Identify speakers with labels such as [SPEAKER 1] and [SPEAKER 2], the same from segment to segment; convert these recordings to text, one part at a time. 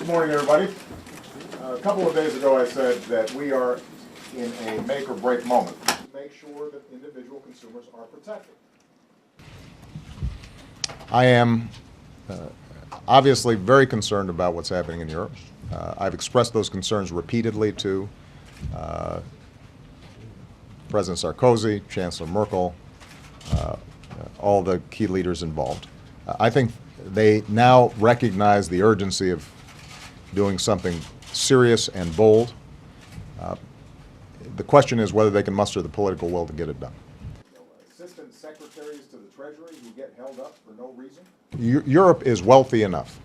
[SPEAKER 1] Good morning, everybody. A couple of days ago, I said that we are in a make or break moment to make sure that individual consumers are protected. I am obviously very concerned about what's happening in Europe. I've expressed those concerns repeatedly to President Sarkozy, Chancellor Merkel, all the key leaders involved. I think they now recognize the urgency of doing something serious and bold. The question is whether they can muster the political will to get it done. Assistant secretaries to the Treasury who get held up for no reason? Europe is wealthy enough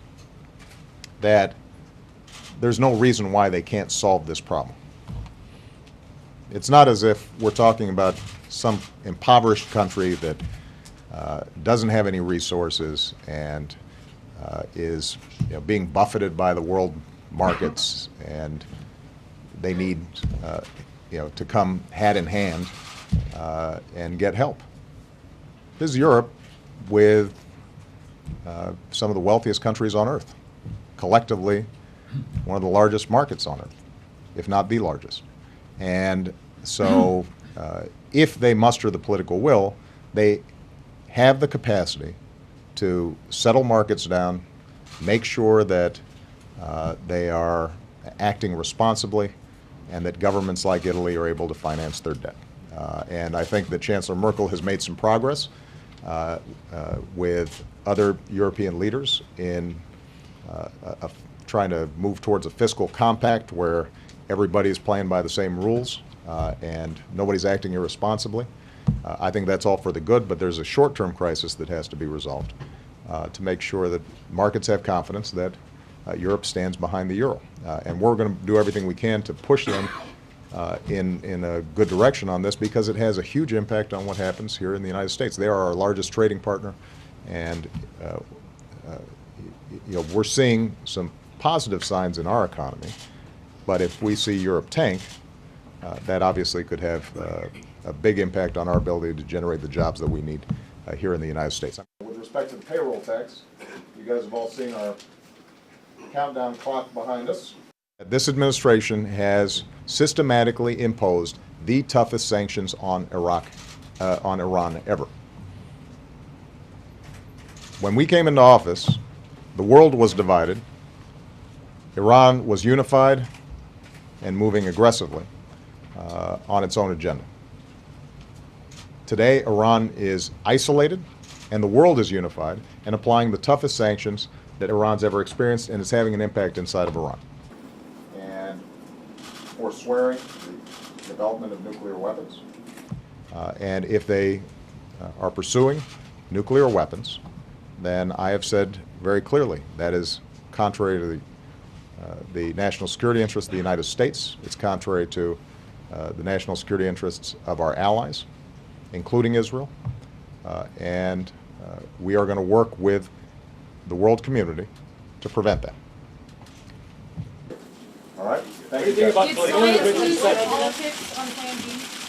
[SPEAKER 1] that there's no reason why they can't solve this problem. It's not as if we're talking about some impoverished country that doesn't have any resources and is being buffeted by the world markets, and they need to come hat in hand and get help. This is Europe with some of the wealthiest countries on earth, collectively one of the largest markets on earth, if not the largest. And so if they muster the political will, they have the capacity to settle markets down, make sure that they are acting responsibly, and that governments like Italy are able to finance their debt. And I think that Chancellor Merkel has made some progress with other European leaders in trying to move towards a fiscal compact where everybody is playing by the same rules and nobody's acting irresponsibly. I think that's all for the good, but there's a short-term crisis that has to be resolved to make sure that markets have confidence that Europe stands behind the euro. And we're going to do everything we can to push them in a good direction on this, because it has a huge impact on what happens here in the United States. They are our largest trading partner, and we're seeing some positive signs in our economy. But if we see Europe tank, that obviously could have a big impact on our ability to generate the jobs that we need here in the United States. With respect to the payroll tax, you guys have all seen our countdown clock behind us. This administration has systematically imposed the toughest sanctions on Iran ever. When we came into office, the world was divided. Iran was unified and moving aggressively on its own agenda. Today, Iran is isolated, and the world is unified and applying the toughest sanctions that Iran's ever experienced, and it's having an impact inside of Iran. And forswearing the development of nuclear weapons. And if they are pursuing nuclear weapons, then I have said very clearly that is contrary to the national security interests of the United States. It's contrary to the national security interests of our allies, including Israel. And we are going to work with the world community to prevent that. All right. Thank you.
[SPEAKER 2] Did science lose politics on Plan B?